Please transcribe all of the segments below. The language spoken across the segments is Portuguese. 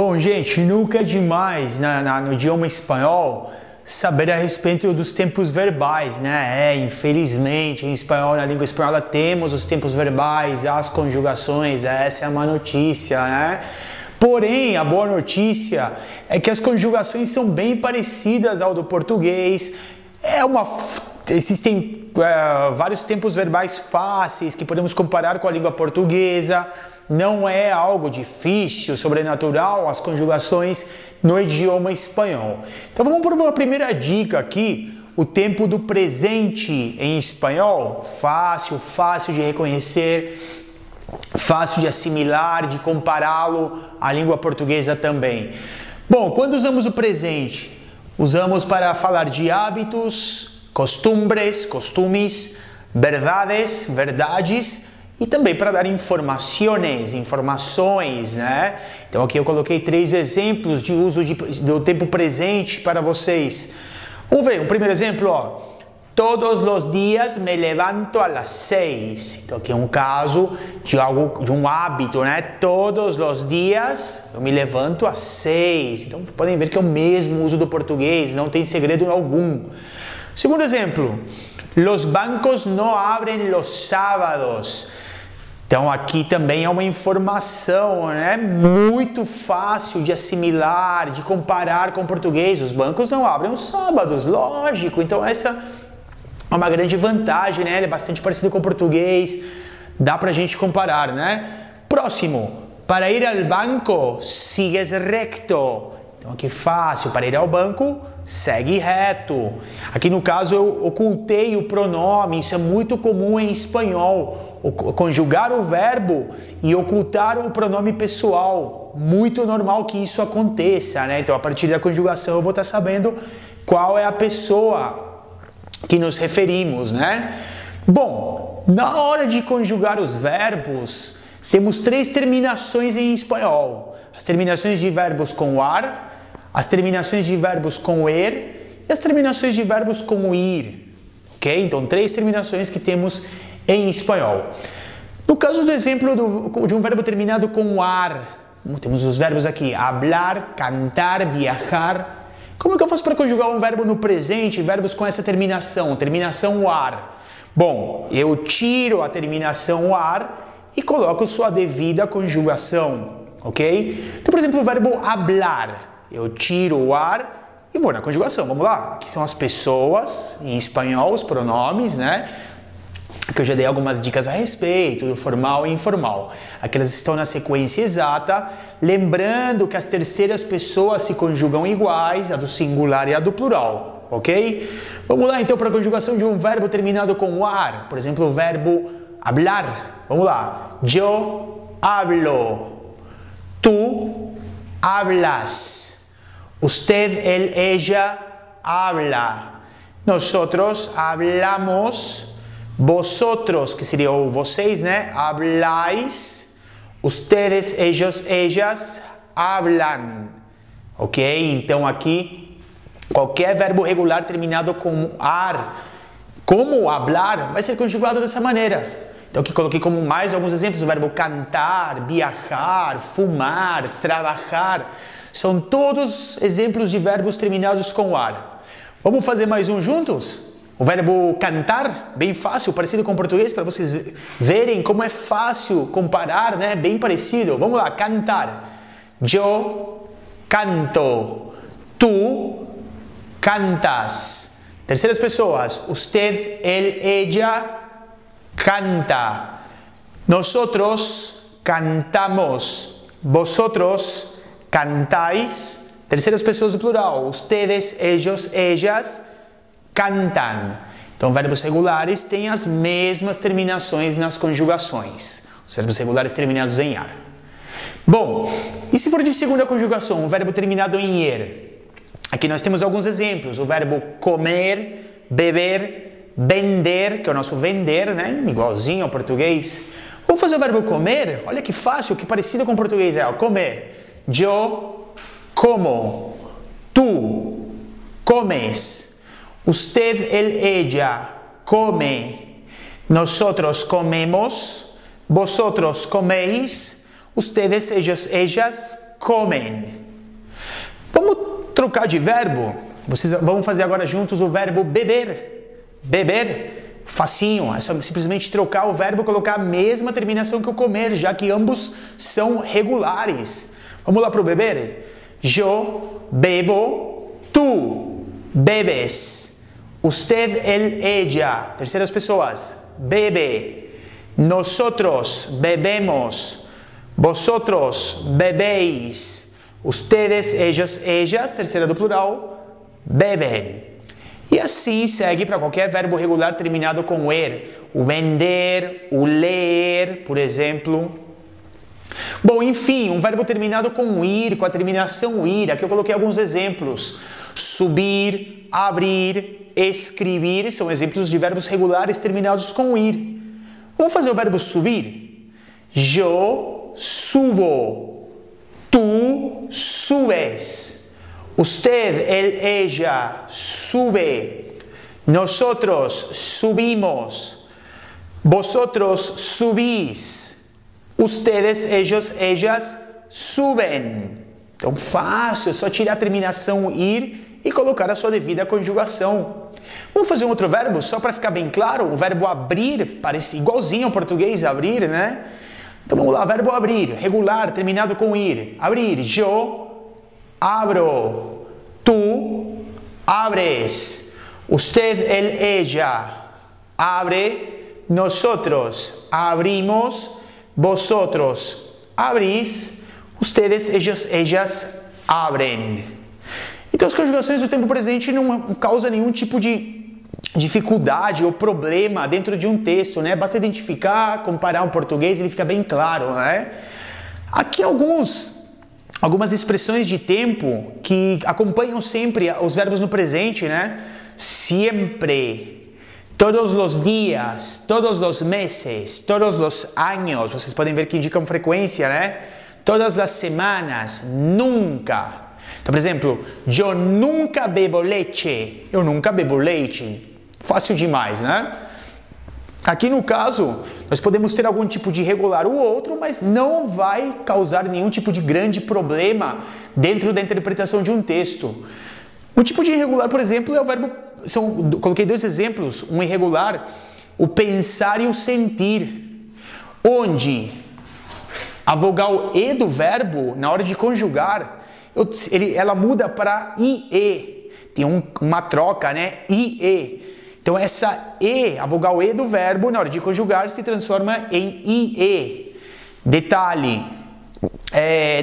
Bom, gente, nunca é demais no idioma espanhol saber a respeito dos tempos verbais, né? Infelizmente, em espanhol, na língua espanhola, temos os tempos verbais, as conjugações, essa é uma notícia, né? Porém, a boa notícia é que as conjugações são bem parecidas ao do português. Existem vários tempos verbais fáceis que podemos comparar com a língua portuguesa. Não é algo difícil, sobrenatural, as conjugações no idioma espanhol. Então vamos por uma primeira dica aqui, o tempo do presente em espanhol, fácil de reconhecer, fácil de assimilar, de compará-lo à língua portuguesa também. Bom, quando usamos o presente? Usamos para falar de hábitos, costumes, verdades, e também para dar informações, né? Então aqui eu coloquei 3 exemplos de uso do tempo presente para vocês. Vamos ver, um primeiro exemplo, ó. Todos os dias me levanto a las 6. Então aqui é um caso de um hábito, né? Todos os dias eu me levanto às 6. Então podem ver que é o mesmo uso do português, não tem segredo algum. Segundo exemplo, los bancos no abren los sábados. Então aqui também é uma informação, né? Muito fácil de assimilar, de comparar com o português. Os bancos não abrem os sábados, lógico. Então essa é uma grande vantagem, né? Ele é bastante parecido com o português. Dá pra gente comparar, né? Próximo. Para ir al banco, sigues recto. Então aqui é fácil. Para ir ao banco, segue reto. Aqui no caso eu ocultei o pronome. Isso é muito comum em espanhol. Conjugar o verbo e ocultar o pronome pessoal. Muito normal que isso aconteça, né? Então, a partir da conjugação, eu vou estar sabendo qual é a pessoa que nos referimos, né? Bom, na hora de conjugar os verbos, temos 3 terminações em espanhol. As terminações de verbos com ar, as terminações de verbos com er e as terminações de verbos com ir. Ok? Então, 3 terminações que temos em espanhol. No caso do exemplo de um verbo terminado com ar, temos os verbos aqui, hablar, cantar, viajar. Como é que eu faço para conjugar um verbo no presente, verbos com essa terminação ar? Bom, eu tiro a terminação ar e coloco sua devida conjugação, ok? Então, por exemplo, o verbo hablar, eu tiro o ar e vou na conjugação, vamos lá. Aqui são as pessoas, em espanhol, os pronomes, né? Que eu já dei algumas dicas a respeito do formal e informal. Aquelas estão na sequência exata, lembrando que as terceiras pessoas se conjugam iguais, a do singular e a do plural, ok? Vamos lá então para a conjugação de um verbo terminado com ar, por exemplo, o verbo hablar. Vamos lá. Yo hablo, tú hablas, usted, él, ella habla, nosotros hablamos, vosotros, que seria o vocês, né? Habláis. Ustedes, ellos, ellas hablan. Ok? Então aqui, qualquer verbo regular terminado com ar, como hablar, vai ser conjugado dessa maneira. Então aqui coloquei como mais alguns exemplos, o verbo cantar, viajar, fumar, trabalhar. São todos exemplos de verbos terminados com ar. Vamos fazer mais um juntos? O verbo cantar, bem fácil, parecido com o português, para vocês verem como é fácil comparar, né? Bem parecido. Vamos lá, cantar. Yo canto. Tu cantas. Terceiras pessoas. Usted, él, ella canta. Nosotros cantamos. Vosotros cantáis. Terceiras pessoas do plural. Ustedes, ellos, ellas cantam. Então, verbos regulares têm as mesmas terminações nas conjugações. Os verbos regulares terminados em ar. Bom, e se for de segunda conjugação, um verbo terminado em er? Aqui nós temos alguns exemplos. O verbo comer, beber, vender, que é o nosso vender, né? Igualzinho ao português. Vamos fazer o verbo comer? Olha que fácil, que parecido com o português é. Comer. Yo como. Tu comes. Usted, él, ella come. Nosotros comemos. Vosotros coméis. ustedes, ellos, ellas comem. Vamos trocar de verbo. Vamos fazer agora juntos o verbo beber. Beber, facinho. É só simplesmente trocar o verbo e colocar a mesma terminação que o comer, já que ambos são regulares. Vamos lá para o beber? Eu bebo, tu bebes. Usted, él, ella. Terceiras pessoas. Bebe. Nosotros bebemos. Vosotros bebéis. Ustedes, ellos, ellas. Terceira do plural. Bebem. E assim segue para qualquer verbo regular terminado com er. O vender, o ler, por exemplo. Bom, enfim, um verbo terminado com ir, com a terminação ir. Aqui eu coloquei alguns exemplos. Subir, abrir, escrever, são exemplos de verbos regulares terminados com ir. Vamos fazer o verbo subir? Eu subo, tu subes, usted, él, ella sube, nosotros subimos, vosotros subís, ustedes, ellos, ellas suben. Então fácil, é só tirar a terminação ir e colocar a sua devida conjugação. Vamos fazer um outro verbo, só para ficar bem claro, o verbo abrir, parece igualzinho ao português, abrir, né? Então vamos lá, verbo abrir, regular, terminado com ir. Abrir, eu abro, tu abres, usted, él, ella abre, nosotros abrimos, vosotros abrís, ustedes, ellos, ellas abren. Então as conjugações do tempo presente não causam nenhum tipo de dificuldade ou problema dentro de um texto, né? Basta identificar, comparar um português e ele fica bem claro, né? Aqui algumas expressões de tempo que acompanham sempre os verbos no presente, né? Siempre, todos os dias, todos os meses, todos os anos, vocês podem ver que indicam frequência, né? Todas as semanas, nunca. Então, por exemplo, eu nunca bebo leite. Eu nunca bebo leite. Fácil demais, né? Aqui no caso, nós podemos ter algum tipo de irregular ou outro, mas não vai causar nenhum tipo de grande problema dentro da interpretação de um texto. Um tipo de irregular, por exemplo, é o verbo... Coloquei dois exemplos, um irregular, o pensar e o sentir, onde a vogal E do verbo, na hora de conjugar, ela muda para IE, tem uma troca, né? IE. Então essa E, a vogal E do verbo, na hora de conjugar, se transforma em IE. Detalhe,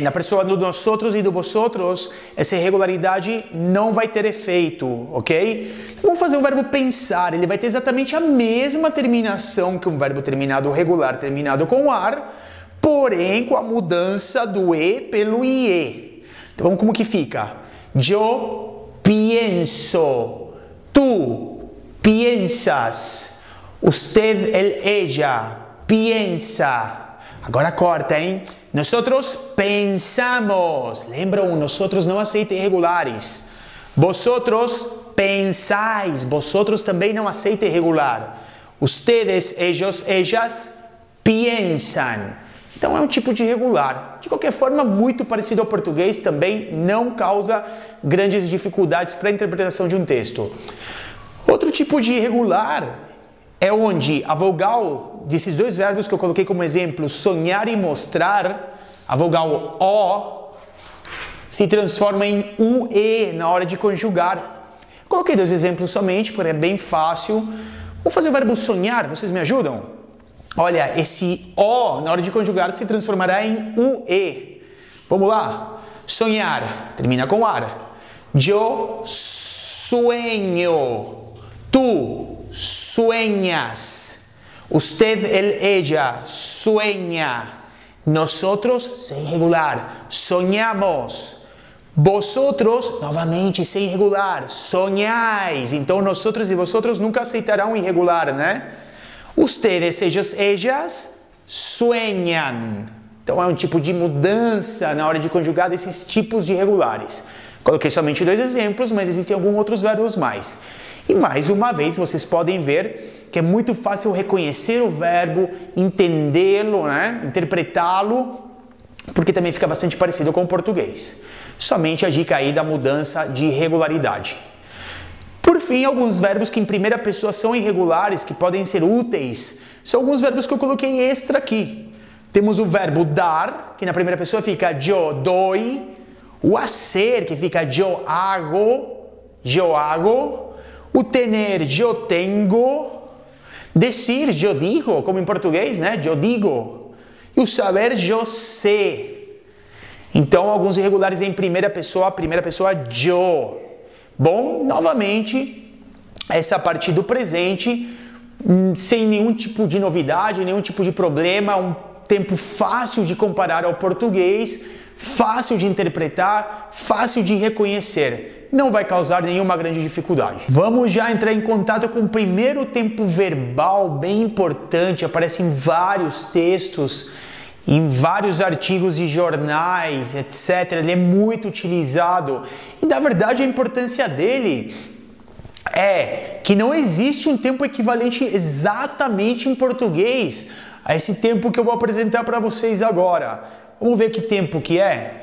na pessoa do nosotros e do vosotros, essa irregularidade não vai ter efeito, ok? Então, vamos fazer o verbo pensar, ele vai ter exatamente a mesma terminação que um verbo terminado regular, terminado com ar, porém com a mudança do E pelo IE. Então, como que fica? Eu pienso, tu piensas, usted, él, ella piensa. Agora corta, hein? Nosotros pensamos. Lembram? Nosotros não aceita irregulares. Vosotros pensáis. Vosotros também não aceita irregular. Ustedes, ellos, ellas piensan. Então é um tipo de irregular. De qualquer forma, muito parecido ao português, também não causa grandes dificuldades para a interpretação de um texto. Outro tipo de irregular é onde a vogal desses dois verbos que eu coloquei como exemplo, sonhar e mostrar, a vogal O se transforma em UE na hora de conjugar. Coloquei dois exemplos somente, porque é bem fácil. Vou fazer o verbo sonhar, vocês me ajudam? Olha, esse O, na hora de conjugar, se transformará em UE. Vamos lá. Sonhar, termina com ar. Eu sueño. Tu sueñas. Usted, él, ella sueña. Nosotros, sem irregular, soñamos. Vosotros, novamente, sem irregular, soñáis. Então, nosotros e vosotros nunca aceitarão irregular, né? Ustedes, ellos, ellas sueñan. Então é um tipo de mudança na hora de conjugar desses tipos de irregulares. Coloquei somente dois exemplos, mas existem alguns outros verbos mais. E mais uma vez vocês podem ver que é muito fácil reconhecer o verbo, entendê-lo, né? Interpretá-lo porque também fica bastante parecido com o português. Somente a dica aí da mudança de regularidade. Por fim, alguns verbos que em primeira pessoa são irregulares, que podem ser úteis, são alguns verbos que eu coloquei extra aqui. Temos o verbo dar, que na primeira pessoa fica yo doy, o hacer, que fica yo hago, o tener, yo tengo, decir, yo digo, como em português, né? Yo digo, e o saber, yo sé. Então, alguns irregulares em primeira pessoa, yo. Bom, novamente, essa parte do presente, sem nenhum tipo de novidade, nenhum tipo de problema, um tempo fácil de comparar ao português, fácil de interpretar, fácil de reconhecer. Não vai causar nenhuma grande dificuldade. Vamos já entrar em contato com o primeiro tempo verbal, bem importante, aparece em vários textos, em vários artigos de jornais, etc. Ele é muito utilizado. E, na verdade, a importância dele é que não existe um tempo equivalente exatamente em português a esse tempo que eu vou apresentar para vocês agora. Vamos ver que tempo que é?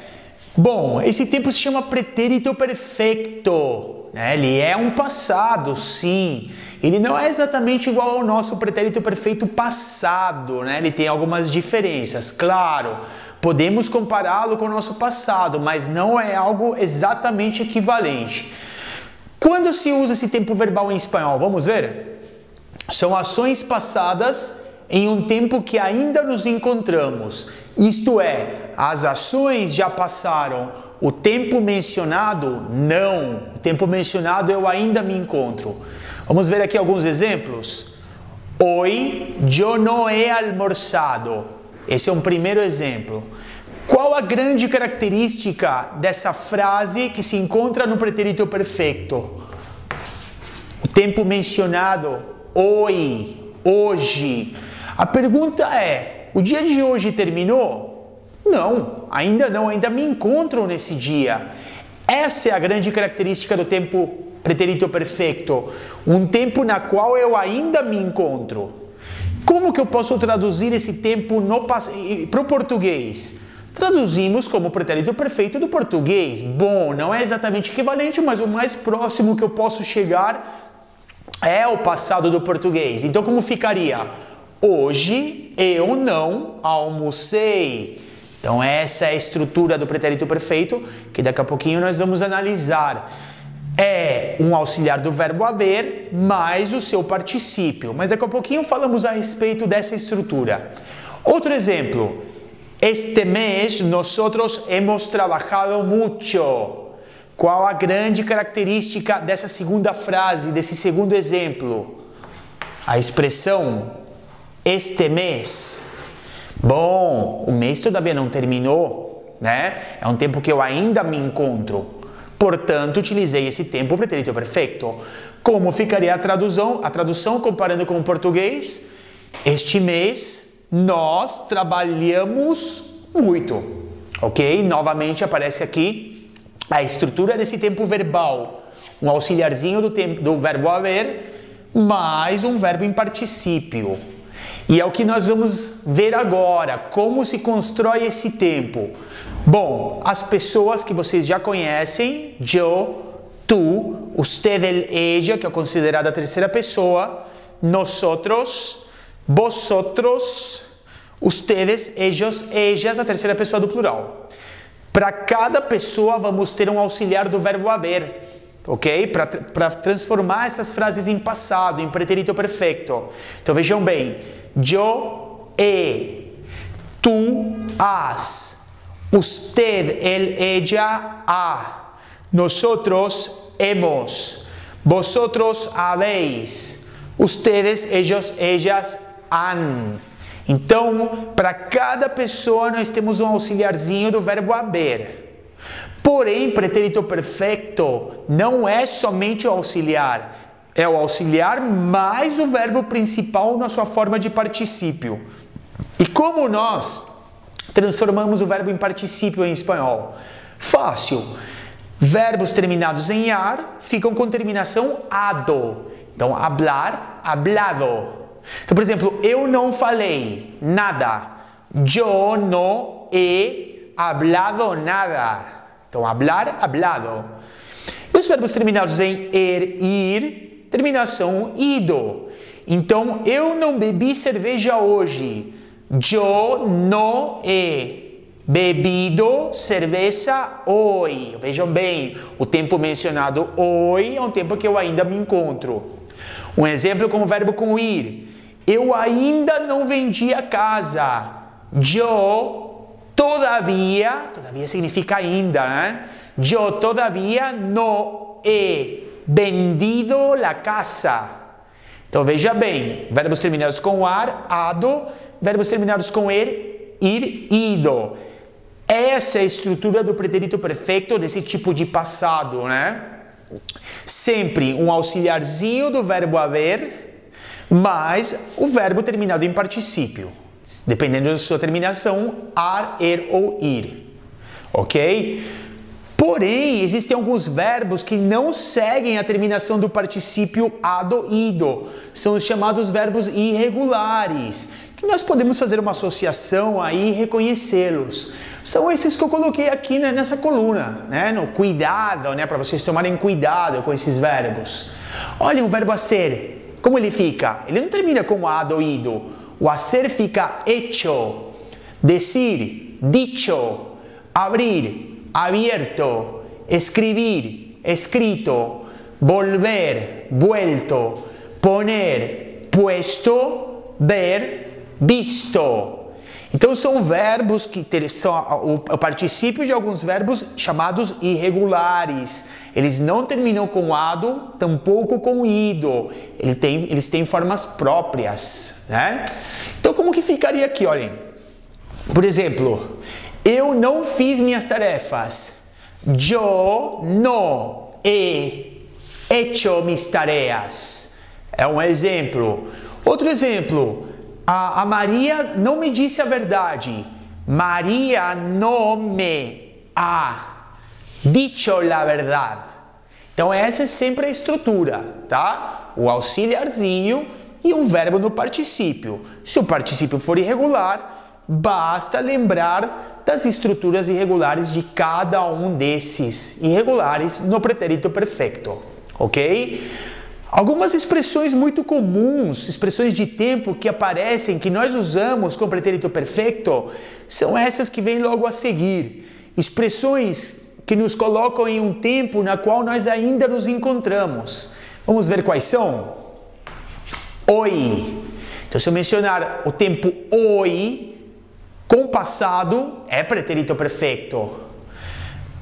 Bom, esse tempo se chama pretérito perfeito, né? Ele é um passado, sim. Ele não é exatamente igual ao nosso pretérito perfeito passado, né? Ele tem algumas diferenças, claro. Podemos compará-lo com o nosso passado, mas não é algo exatamente equivalente. Quando se usa esse tempo verbal em espanhol? Vamos ver? São ações passadas em um tempo que ainda nos encontramos. Isto é, as ações já passaram. O tempo mencionado, não. O tempo mencionado eu ainda me encontro. Vamos ver aqui alguns exemplos. Hoy yo no he almorzado. Esse é um primeiro exemplo. Qual a grande característica dessa frase que se encontra no pretérito perfeito? O tempo mencionado, hoy, hoje. A pergunta é, o dia de hoje terminou? Não, ainda me encontro nesse dia. Essa é a grande característica do tempo pretérito perfeito, um tempo na qual eu ainda me encontro. Como que eu posso traduzir esse tempo para o português? Traduzimos como pretérito perfeito do português. Bom, não é exatamente equivalente, mas o mais próximo que eu posso chegar é o passado do português. Então, como ficaria? Hoje eu não almocei. Então, essa é a estrutura do pretérito perfeito, que daqui a pouquinho nós vamos analisar. É um auxiliar do verbo haver mais o seu particípio. Mas daqui a pouquinho falamos a respeito dessa estrutura. Outro exemplo. Este mês nosotros hemos trabajado mucho. Qual a grande característica dessa segunda frase, desse segundo exemplo? A expressão este mês. Bom, o mês todavia não terminou, né? É um tempo que eu ainda me encontro. Portanto, utilizei esse tempo pretérito perfeito. Como ficaria a tradução comparando com o português? Este mês nós trabalhamos muito. Ok? Novamente aparece aqui a estrutura desse tempo verbal. Um auxiliarzinho do verbo haver mais um verbo em particípio. E é o que nós vamos ver agora, como se constrói esse tempo. Bom, as pessoas que vocês já conhecem, yo, tu, usted, el, ella, que é considerada a terceira pessoa, nosotros, vosotros, ustedes, ellos, ellas, a terceira pessoa do plural. Para cada pessoa vamos ter um auxiliar do verbo haver. Ok? Para transformar essas frases em passado, em pretérito perfeito. Então vejam bem. Yo he, tú has, usted, él, ella, ha, nosotros hemos, vosotros habéis, ustedes, ellos, ellas, han. Então, para cada pessoa nós temos um auxiliarzinho do verbo haver. Porém, pretérito perfeito não é somente o auxiliar, é o auxiliar mais o verbo principal na sua forma de particípio. E como nós transformamos o verbo em particípio em espanhol? Fácil. Verbos terminados em ar ficam com terminação ado. Então, hablar, hablado. Então, por exemplo, eu não falei nada. Yo no he hablado nada. Então, hablar, hablado. E os verbos terminados em ir, terminação ido. Então, eu não bebi cerveja hoje. Yo no he bebido cerveja hoy. Vejam bem, o tempo mencionado hoy é um tempo que eu ainda me encontro. Um exemplo com o verbo com ir. Eu ainda não vendi a casa. Yo todavía significa ainda, né? Yo todavía no he vendido la casa. Então veja bem, verbos terminados com ar, ado, verbos terminados com ir, ido. Essa é a estrutura do pretérito perfeito desse tipo de passado, né? Sempre um auxiliarzinho do verbo haver, mais o verbo terminado em particípio. Dependendo da sua terminação, ar, ou ir. Ok? Porém, existem alguns verbos que não seguem a terminação do particípio ado, ido. São os chamados verbos irregulares, que nós podemos fazer uma associação aí e reconhecê-los. São esses que eu coloquei aqui, né, nessa coluna, né, no cuidado, né, para vocês tomarem cuidado com esses verbos. Olhem o verbo hacer, como ele fica? Ele não termina com ado, ido. O hacer fica hecho, decir, dicho, abrir, abierto, escribir, escrito, volver, vuelto, poner, puesto, ver, visto. Então são verbos que são o particípio de alguns verbos chamados irregulares. Eles não terminam com ado, tampouco com ido. Eles têm formas próprias, né? Então como que ficaria aqui, olhem? Por exemplo, eu não fiz minhas tarefas. Yo no he hecho mis tareas. É um exemplo. Outro exemplo. A Maria não me disse a verdade. Maria no me ha dicho la verdad. Então essa é sempre a estrutura, tá? O auxiliarzinho e um verbo no particípio. Se o particípio for irregular, basta lembrar das estruturas irregulares de cada um desses irregulares no pretérito perfeito, ok? Algumas expressões muito comuns, expressões de tempo que aparecem, que nós usamos com pretérito perfeito, são essas que vêm logo a seguir. Expressões que nos colocam em um tempo na qual nós ainda nos encontramos. Vamos ver quais são? Hoy. Então, se eu mencionar o tempo hoy, com passado, é pretérito perfeito.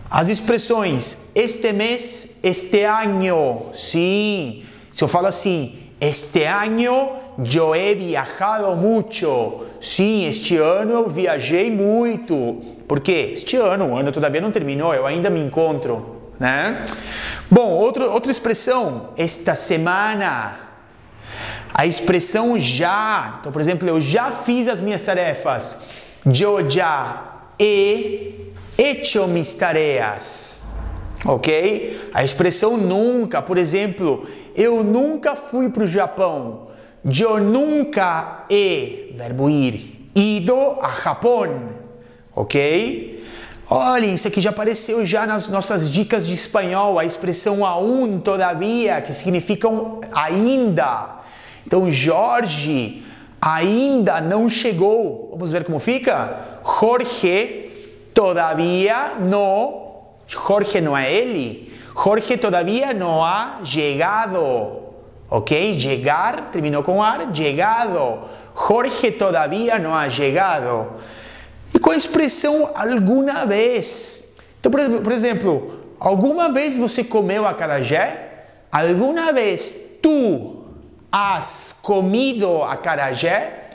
As expressões este mês, este año, sim. Se eu falo assim, este año yo he viajado mucho. Sim, este ano eu viajei muito. Por quê? Este ano, o ano todavia não terminou, eu ainda me encontro, né? Bom, outra expressão, esta semana. A expressão já. Então, por exemplo, eu já fiz as minhas tarefas. Yo ya he hecho mis tareas. Ok? A expressão nunca, por exemplo, eu nunca fui para o Japão. Yo nunca he, verbo ir, ido a Japão. Ok? Olhem, isso aqui já apareceu já nas nossas dicas de espanhol, a expressão aún, todavía, que significam ainda. Então, Jorge ainda não chegou. Vamos ver como fica? Jorge todavía no. Jorge não é ele. Jorge todavía no ha llegado. Ok? Llegar, terminou com ar, llegado. Jorge todavía no ha llegado. E com a expressão alguna vez. Então, por exemplo, alguma vez você comeu acarajé? Alguna vez tu has comido acarajé?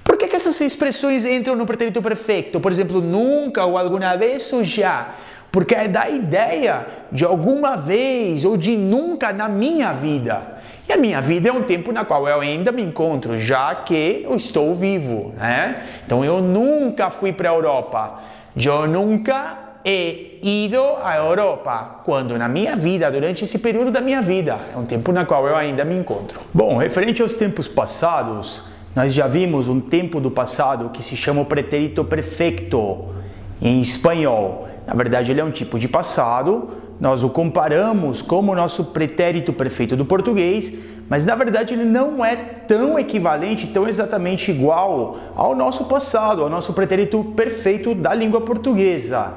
Por que essas expressões entram no pretérito perfeito? Por exemplo, nunca ou alguma vez ou já. Porque é da ideia de alguma vez ou de nunca na minha vida. E a minha vida é um tempo na qual eu ainda me encontro, já que eu estou vivo, né? Então eu nunca fui para a Europa. Eu nunca he ido à Europa. Quando na minha vida, durante esse período da minha vida, é um tempo na qual eu ainda me encontro. Bom, referente aos tempos passados, nós já vimos um tempo do passado que se chama o pretérito perfeito. em espanhol. Na verdade, ele é um tipo de passado, nós o comparamos como o nosso pretérito perfeito do português, mas na verdade ele não é tão equivalente, tão exatamente igual ao nosso passado, ao nosso pretérito perfeito da língua portuguesa.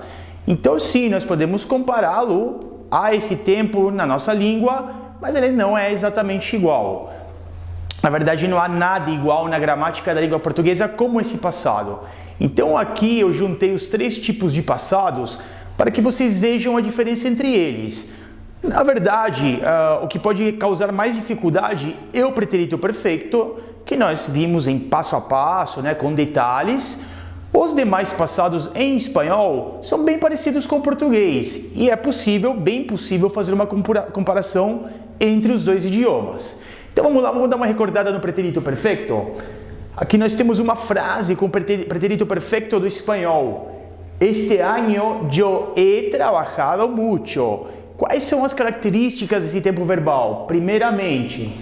Então sim, nós podemos compará-lo a esse tempo na nossa língua, mas ele não é exatamente igual. Na verdade, não há nada igual na gramática da língua portuguesa como esse passado. Então aqui eu juntei os 3 tipos de passados para que vocês vejam a diferença entre eles. Na verdade, o que pode causar mais dificuldade é o pretérito perfeito, que nós vimos em passo a passo, né, com detalhes. Os demais passados em espanhol são bem parecidos com o português e é possível, bem possível, fazer uma comparação entre os 2 idiomas. Então vamos lá, vamos dar uma recordada no pretérito perfeito. Aqui nós temos uma frase com o pretérito perfeito do espanhol. Este año yo he trabajado mucho. Quais são as características desse tempo verbal? Primeiramente,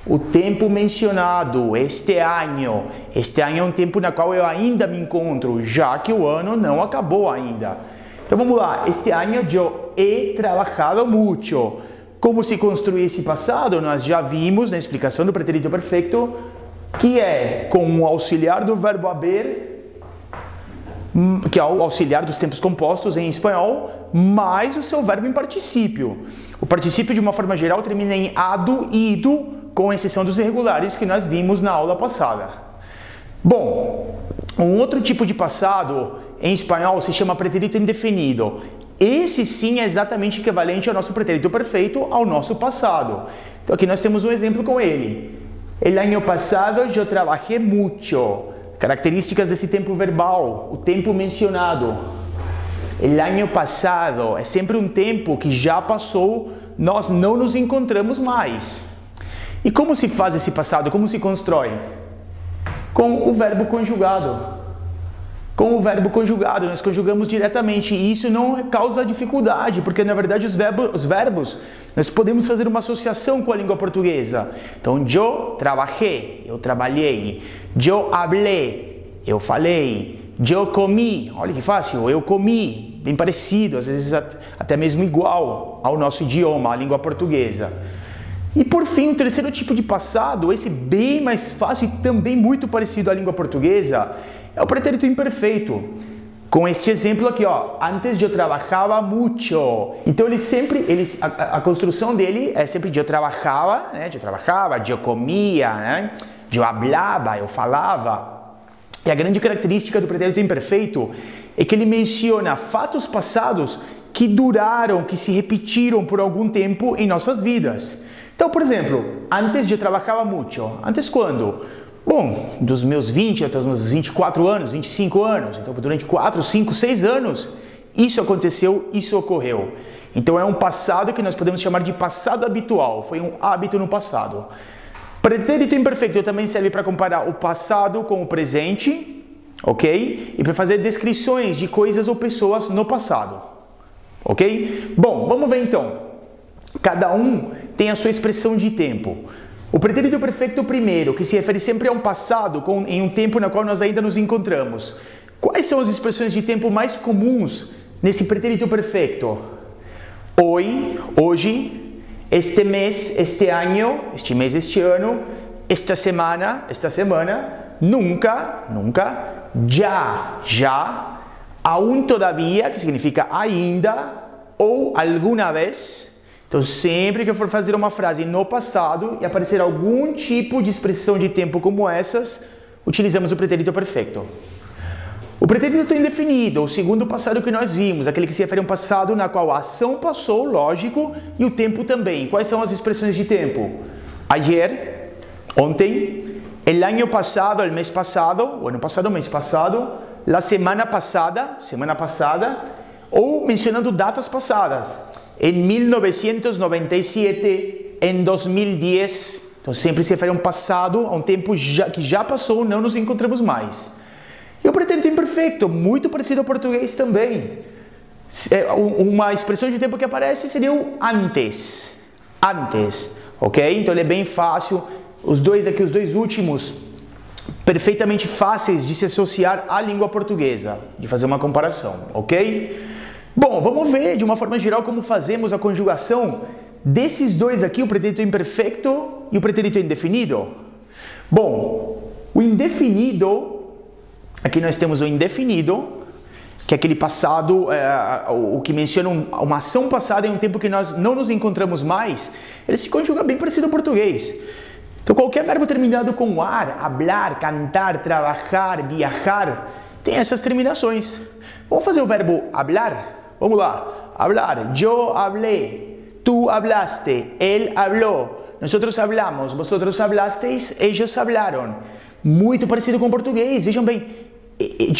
o tempo mencionado, este año. Este año é um tempo na qual eu ainda me encontro, já que o ano não acabou ainda. Então vamos lá, este año yo he trabajado mucho. Como se construi esse passado? Nós já vimos na explicação do pretérito perfeito que é com o auxiliar do verbo haber, que é o auxiliar dos tempos compostos em espanhol, mais o seu verbo em particípio. O particípio, de uma forma geral, termina em ado e ido, com exceção dos irregulares que nós vimos na aula passada. Bom, um outro tipo de passado em espanhol se chama pretérito indefinido. Esse sim é exatamente equivalente ao nosso pretérito perfeito, ao nosso passado. Então aqui nós temos um exemplo com ele. El año pasado yo trabajé mucho. Características desse tempo verbal, o tempo mencionado. El año pasado é sempre um tempo que já passou, nós não nos encontramos mais. E como se faz esse passado? Como se constrói? Com o verbo conjugado. Com o verbo conjugado, nós conjugamos diretamente e isso não causa dificuldade, porque na verdade os verbos, nós podemos fazer uma associação com a língua portuguesa. Então, yo trabajé, eu trabalhei. Yo hablé, eu falei. Yo comí, olha que fácil, eu comi, bem parecido, às vezes até mesmo igual ao nosso idioma, à língua portuguesa. E por fim, o terceiro tipo de passado, esse bem mais fácil e também muito parecido à língua portuguesa, é o pretérito imperfeito. Com este exemplo aqui, ó, antes eu trabajava mucho. Então a construção dele é sempre eu trabajava, né? Eu comia, né? Eu hablava, eu falava. E a grande característica do pretérito imperfeito é que ele menciona fatos passados que duraram, que se repetiram por algum tempo em nossas vidas. Então, por exemplo, antes eu trabajava mucho. Antes quando? Bom, dos meus 20 até os meus 24 anos, 25 anos. Então, durante 4, 5, 6 anos, isso aconteceu, isso ocorreu. Então, é um passado que nós podemos chamar de passado habitual. Foi um hábito no passado. Pretérito imperfeito também serve para comparar o passado com o presente, ok? E para fazer descrições de coisas ou pessoas no passado, ok? Bom, vamos ver então. Cada um tem a sua expressão de tempo. O pretérito perfeito primeiro, que se refere sempre a um passado em um tempo no qual nós ainda nos encontramos. Quais são as expressões de tempo mais comuns nesse pretérito perfeito? Hoy, hoje, este mês, este ano, este mês, este ano, esta semana, nunca, já, aún todavía, que significa ainda, ou alguma vez. Então, sempre que eu for fazer uma frase no passado e aparecer algum tipo de expressão de tempo como essas, utilizamos o pretérito perfeito. O pretérito indefinido, o segundo passado que nós vimos, aquele que se refere a um passado na qual a ação passou, lógico, e o tempo também. Quais são as expressões de tempo? Ayer, ontem, el año pasado, el mês passado, o ano passado, o mês passado, la semana passada, ou mencionando datas passadas. Em 1997, em 2010, então sempre se refere a um passado, a um tempo que já passou, não nos encontramos mais. E o pretérito imperfeito, muito parecido ao português também. Uma expressão de tempo que aparece seria o antes. Antes, ok? Então ele é bem fácil. Os dois últimos perfeitamente fáceis de se associar à língua portuguesa, de fazer uma comparação, ok? Bom, vamos ver de uma forma geral como fazemos a conjugação desses dois aqui, o pretérito imperfeito e o pretérito indefinido. Bom, o indefinido, aqui nós temos o indefinido, que é aquele passado, o que menciona uma ação passada em um tempo que nós não nos encontramos mais, ele se conjuga bem parecido ao português. Então qualquer verbo terminado com ar, hablar, cantar, trabalhar, viajar, tem essas terminações. Vamos fazer o verbo hablar? Vamos lá. Hablar, yo hablé, tú hablaste, él habló, nosotros hablamos, vosotros hablasteis, ellos hablaron. Muito parecido com o português, vejam bem.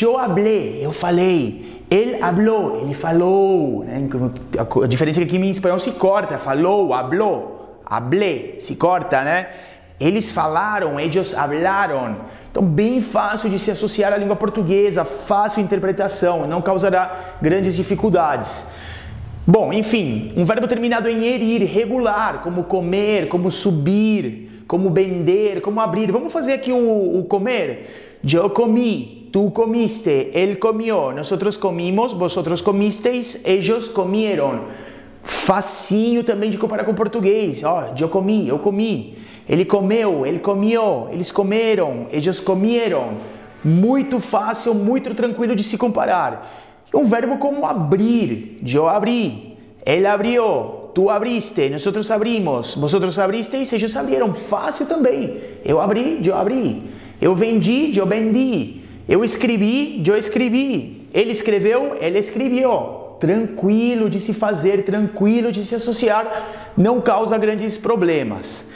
Eu hablé, eu falei. Ele habló, ele falou. Né? A diferença é que aqui em espanhol se corta. Falou, habló, hablé, se corta, né? Eles falaram, ellos hablaron. Então, bem fácil de se associar à língua portuguesa, fácil interpretação, não causará grandes dificuldades. Bom, enfim, um verbo terminado em ir, regular, como comer, como subir, como vender, como abrir. Vamos fazer aqui o comer. Eu comi. Tú comiste, él comió, nosotros comimos, vosotros comisteis, ellos comieron. Facinho também de comparar com o português. Ó, eu comi. Ele comeu, ele comió, eles comeram, ellos comieron. Muito fácil, muito tranquilo de se comparar. Um verbo como abrir. Eu abri, él abrió, tú abriste, nosotros abrimos, vosotros abristeis, ellos abrieron. Fácil também. Eu abri, eu abri. Eu vendi, eu vendi. Eu escrevi, eu escrevi. Ele escreveu, ele escreveu. Tranquilo de se fazer, tranquilo de se associar, não causa grandes problemas.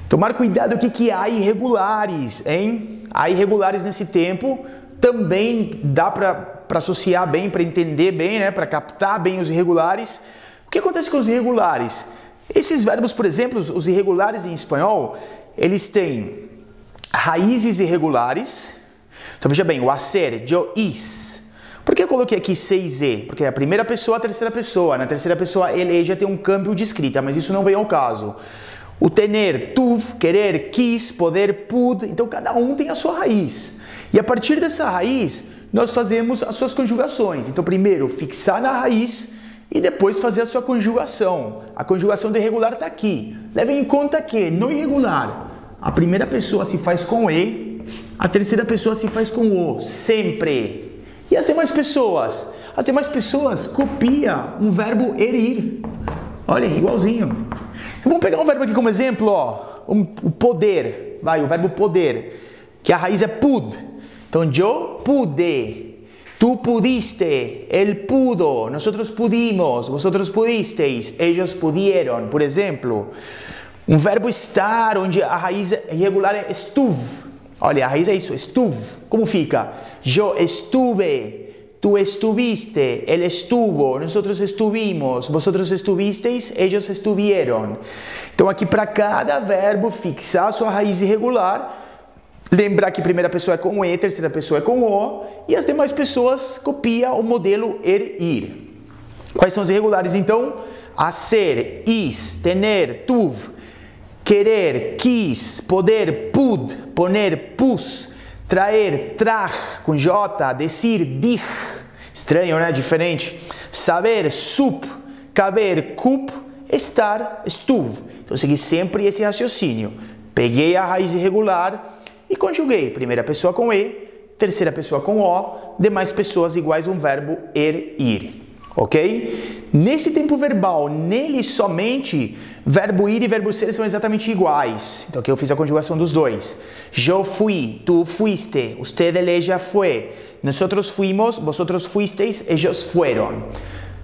Tomar cuidado que há irregulares, hein? Há irregulares nesse tempo, também dá para associar bem, para entender bem, né? Para captar bem os irregulares. O que acontece com os irregulares? Esses verbos, por exemplo, os irregulares em espanhol, eles têm raízes irregulares. Então veja bem, o hacer, yo hice. Por que eu coloquei aqui 6e? Porque é a primeira pessoa, a terceira pessoa. Na terceira pessoa, ele já tem um câmbio de escrita, mas isso não vem ao caso. O tener, tuve, querer, quis, poder, pude. Então cada um tem a sua raiz. E a partir dessa raiz, nós fazemos as suas conjugações. Então primeiro, fixar na raiz e depois fazer a sua conjugação. A conjugação do irregular está aqui. Levem em conta que no irregular, a primeira pessoa se faz com e, a terceira pessoa se faz com o, sempre. E as demais pessoas? As demais pessoas copiam um verbo ir. Olhem, igualzinho. Então, vamos pegar um verbo aqui como exemplo, ó. O poder, vai, o verbo poder, que a raiz é pud. Então, yo pude, tú pudiste, él pudo, nosotros pudimos, vosotros pudisteis, ellos pudieron, por exemplo. Um verbo estar, onde a raiz irregular é estuve. Olha, a raiz é isso, estuve. Como fica? Eu estuve, tú estuviste, él estuvo, nosotros estuvimos, vosotros estuvisteis, ellos estuvieron. Então aqui para cada verbo fixar a sua raiz irregular, lembrar que a primeira pessoa é com e, a terceira pessoa é com o, e as demais pessoas copiam o modelo ir. Quais são os irregulares então? Hacer, is, tener, tuve. Querer, quis, poder, pude, poner, pus, traer, traj, com J, decir, dij, estranho, né? Diferente. Saber, sup, caber, cup, estar, estuve. Então, eu segui sempre esse raciocínio. Peguei a raiz irregular e conjuguei. Primeira pessoa com e, terceira pessoa com o, demais pessoas iguais um verbo ir. Ok? Nesse tempo verbal, nele somente, verbo ir e verbo ser são exatamente iguais. Então aqui eu fiz a conjugação dos dois. Eu fui, tú fuiste, usted, ella fue, nosotros fuimos, vosotros fuisteis, ellos fueron.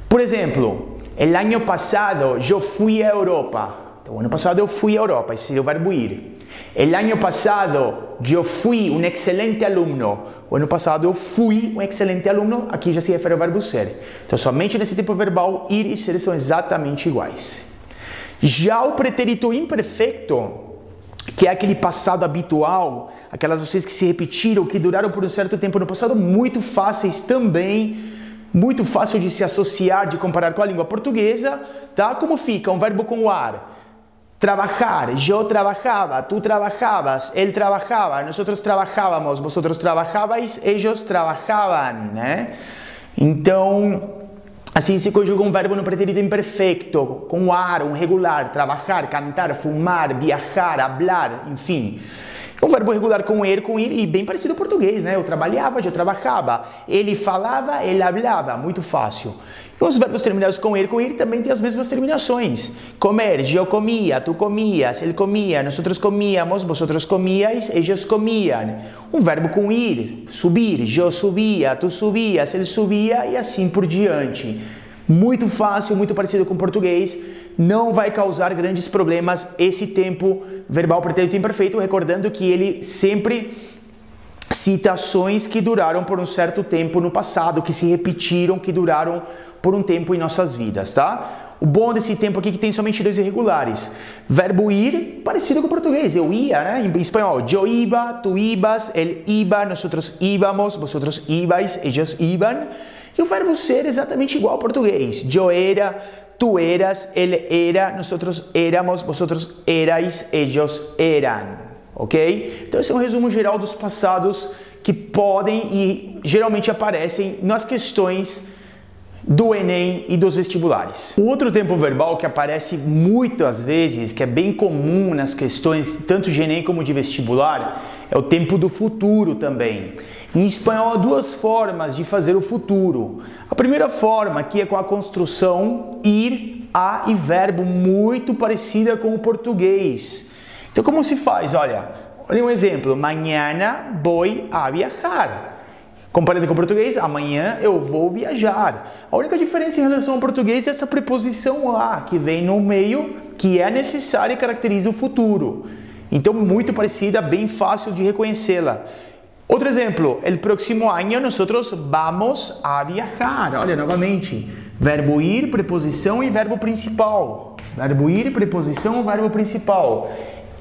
Por exemplo, el año pasado yo fui a Europa. Então, ano passado eu fui à Europa, esse seria o verbo ir. El año pasado yo fui un excelente alumno. O ano passado eu fui um excelente aluno, aqui já se refere ao verbo ser. Então, somente nesse tempo verbal, ir e ser são exatamente iguais. Já o pretérito imperfeito, que é aquele passado habitual, aquelas ações que se repetiram, que duraram por um certo tempo no passado, muito fáceis também, muito fácil de se associar, de comparar com a língua portuguesa, tá? Como fica? Um verbo com o ar. trabajar, yo trabajaba, tú trabajabas, él trabajaba, nosotros trabajábamos, vosotros trabajabais, ellos trabajaban, né? Então, assim se conjuga um verbo no pretérito imperfeito, com ar, um regular, trabalhar, cantar, fumar, viajar, hablar, enfim. É um verbo regular com ir, e bem parecido ao português, né? Eu trabalhava, eu trabalhava. Ele falava, ele hablava, muito fácil. E os verbos terminados com ir também têm as mesmas terminações. Comer, eu comia, tu comias, ele comia, nós comíamos, vosotros comíais, eles comiam. Um verbo com ir, subir, eu subia, tu subias, ele subia e assim por diante. Muito fácil, muito parecido com o português. Não vai causar grandes problemas esse tempo verbal pretérito imperfeito, recordando que ele sempre cita ações que duraram por um certo tempo no passado, que se repetiram, que duraram por um tempo em nossas vidas, tá? O bom desse tempo aqui é que tem somente dois irregulares. Verbo ir, parecido com o português, eu ia, né? Em espanhol, yo iba, tu ibas, él iba, nosotros íbamos, vosotros ibais, ellos iban. E o verbo ser exatamente igual ao português. Eu era, tu eras, ele era, nosotros éramos, vosotros erais, ellos eran. Ok? Então esse é um resumo geral dos passados que podem e geralmente aparecem nas questões do Enem e dos vestibulares. O outro tempo verbal que aparece muitas vezes, que é bem comum nas questões tanto de Enem como de vestibular, é o tempo do futuro também. Em espanhol há duas formas de fazer o futuro. A primeira forma, que é com a construção ir, a e verbo, muito parecida com o português. Então como se faz? Olha um exemplo. Mañana voy a viajar. Comparado com o português, amanhã eu vou viajar. A única diferença em relação ao português é essa preposição a, que vem no meio, que é necessária e caracteriza o futuro. Então muito parecida, bem fácil de reconhecê-la. Outro exemplo, el próximo año nosotros vamos a viajar. Olha, novamente, verbo ir, preposição e verbo principal. Verbo ir, preposição, verbo principal.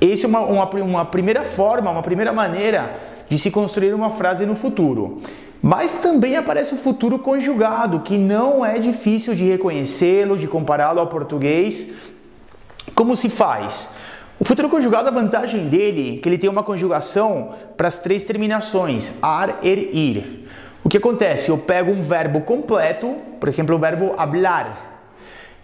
Essa é uma primeira forma, uma primeira maneira de se construir uma frase no futuro. Mas também aparece o futuro conjugado, que não é difícil de reconhecê-lo, de compará-lo ao português. Como se faz? O futuro conjugado, a vantagem dele é que ele tem uma conjugação para as três terminações, ar, ir. O que acontece? Eu pego um verbo completo, por exemplo, o verbo hablar,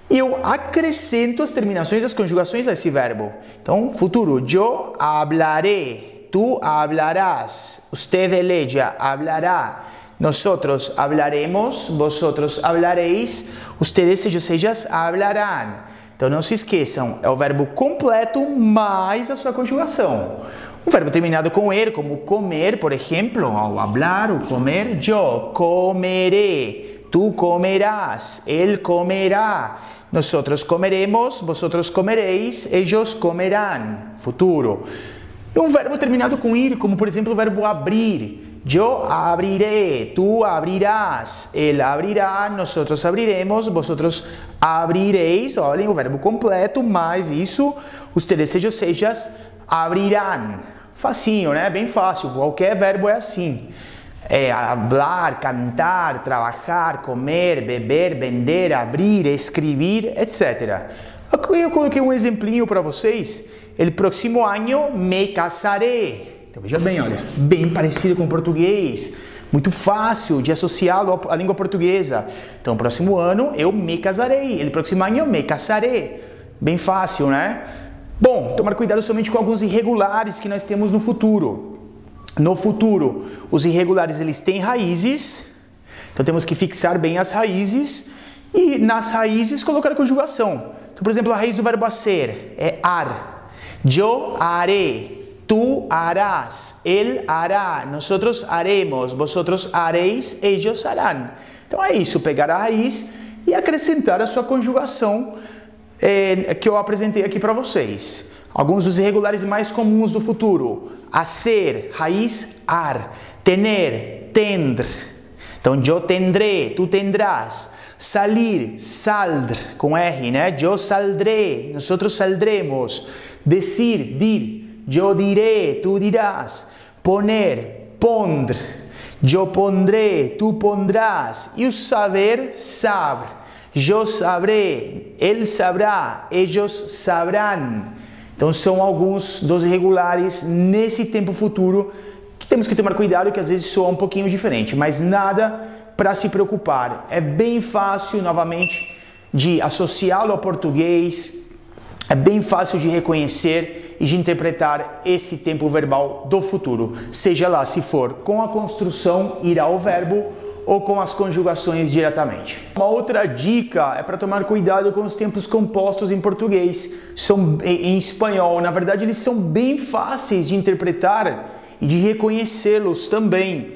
e eu acrescento as terminações, as conjugações a esse verbo. Então, futuro, yo hablaré, tú hablarás, usted, ella, hablará, nosotros hablaremos, vosotros hablaréis, ustedes, ellas hablarán. Então não se esqueçam, é o verbo completo mais a sua conjugação. Um verbo terminado com er, como comer, por exemplo, ao hablar, o comer, yo comeré, tú comerás, él comerá, nosotros comeremos, vosotros comeréis, ellos comerán, futuro. E um verbo terminado com ir, como por exemplo o verbo abrir. Yo abriré, tú abrirás, él abrirá, nosotros abriremos, vosotros abrireis. Olhem, o verbo completo, mais isso, ustedes, ellas abrirán. Facinho, né? Bem fácil, qualquer verbo é assim. É hablar, cantar, trabalhar, comer, beber, vender, abrir, escrever, etc. Aqui eu coloquei um exemplinho para vocês. El próximo año me casaré. Então veja bem, olha, bem parecido com o português, muito fácil de associá-lo à língua portuguesa. Então, próximo ano eu me casarei, ele próximo ano eu me casaré. Bem fácil, né? Bom, tomar cuidado somente com alguns irregulares que nós temos no futuro. No futuro, os irregulares eles têm raízes, então temos que fixar bem as raízes e nas raízes colocar a conjugação. Então, por exemplo, a raiz do verbo hacer é ar. Yo haré. Tú harás, él hará, nosotros haremos, vosotros haréis, ellos harán. Então é isso, pegar a raiz e acrescentar a sua conjugação que eu apresentei aqui para vocês. Alguns dos irregulares mais comuns do futuro. Hacer, raiz, ar. Tener, tendre. Então, yo tendré, tu tendrás. Salir, saldr, com R, né? Yo saldré, nosotros saldremos. Decir, dir. Yo diré, tú dirás. Poner, pondre. Yo pondré, tú pondrás. E o saber, saber. Yo sabré, él sabrá, ellos sabrán. Então são alguns dos irregulares nesse tempo futuro que temos que tomar cuidado, que às vezes soa um pouquinho diferente, mas nada para se preocupar. É bem fácil, novamente, de associá-lo ao português, é bem fácil de reconhecer e de interpretar esse tempo verbal do futuro, seja lá se for com a construção irá o verbo ou com as conjugações diretamente. Uma outra dica é para tomar cuidado com os tempos compostos em português, em espanhol. Na verdade, eles são bem fáceis de interpretar e de reconhecê-los também.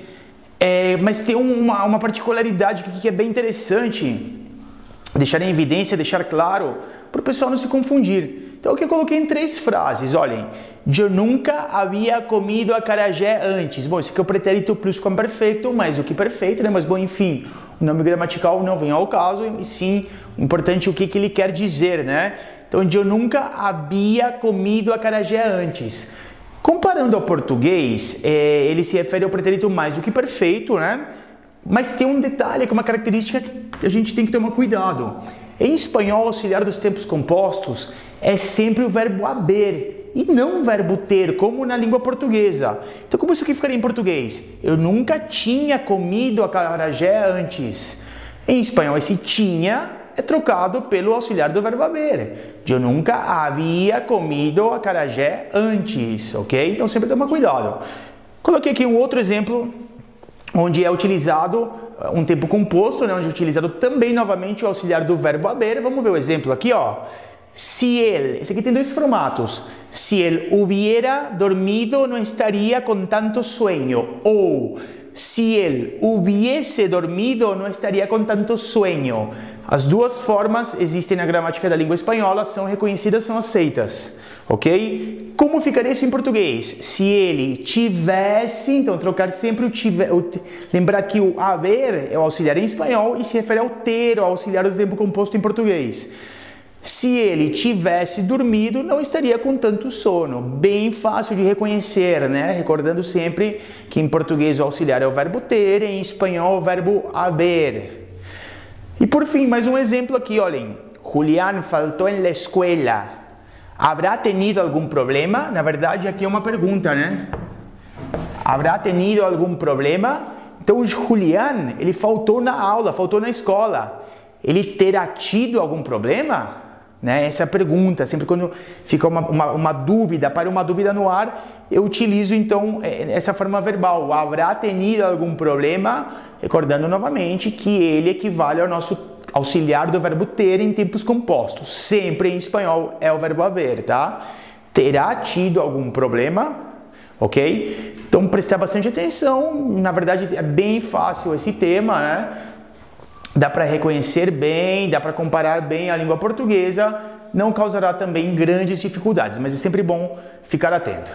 Mas tem uma particularidade que é bem interessante, deixar em evidência, deixar claro, para o pessoal não se confundir. Então, o que eu coloquei em 3 frases, olhem. Eu nunca havia comido acarajé antes. Bom, esse aqui é o pretérito plusquamperfeito, mais do que perfeito, né? Mas, bom, enfim, o nome gramatical não vem ao caso, e sim, o importante é o que ele quer dizer, né? Então, eu nunca havia comido acarajé antes. Comparando ao português, ele se refere ao pretérito mais do que perfeito, né? Mas tem um detalhe, uma característica que a gente tem que tomar cuidado. Em espanhol, o auxiliar dos tempos compostos é sempre o verbo haber e não o verbo ter, como na língua portuguesa. Então, como isso aqui ficaria em português? Eu nunca tinha comido acarajé antes. Em espanhol, esse tinha é trocado pelo auxiliar do verbo haber. Eu nunca havia comido acarajé antes, ok? Então, sempre toma cuidado. Coloquei aqui um outro exemplo onde é utilizado um tempo composto, né, onde é utilizado também novamente o auxiliar do verbo haber. Vamos ver o exemplo aqui, ó. Se ele, esse aqui tem 2 formatos. Se ele hubiera dormido, não estaria com tanto sueño. Ou, se ele hubiese dormido, não estaria com tanto sueño. As 2 formas existem na gramática da língua espanhola, são reconhecidas, são aceitas. Ok? Como ficaria isso em português? Se ele tivesse, então trocar sempre lembrar que o haver é o auxiliar em espanhol e se refere ao ter, ao auxiliar do tempo composto em português. Se ele tivesse dormido, não estaria com tanto sono. Bem fácil de reconhecer, né? Recordando sempre que em português o auxiliar é o verbo ter, em espanhol o verbo haber. E por fim, mais um exemplo aqui, olhem. Julián faltou en la escuela. ¿Habrá tenido algum problema? Na verdade, aqui é uma pergunta, né? ¿Habrá tenido algum problema? Então, o Julián, ele faltou na aula, faltou na escola. Ele terá tido algum problema? Né? Essa é a pergunta. Sempre quando fica uma dúvida, para uma dúvida no ar, eu utilizo, então, essa forma verbal. Habrá tenido algum problema? Recordando novamente que ele equivale ao nosso auxiliar do verbo ter em tempos compostos. Sempre em espanhol é o verbo haver, tá? Terá tido algum problema, ok? Então, prestar bastante atenção. Na verdade, é bem fácil esse tema, né? Dá para reconhecer bem, dá para comparar bem a língua portuguesa. Não causará também grandes dificuldades, mas é sempre bom ficar atento.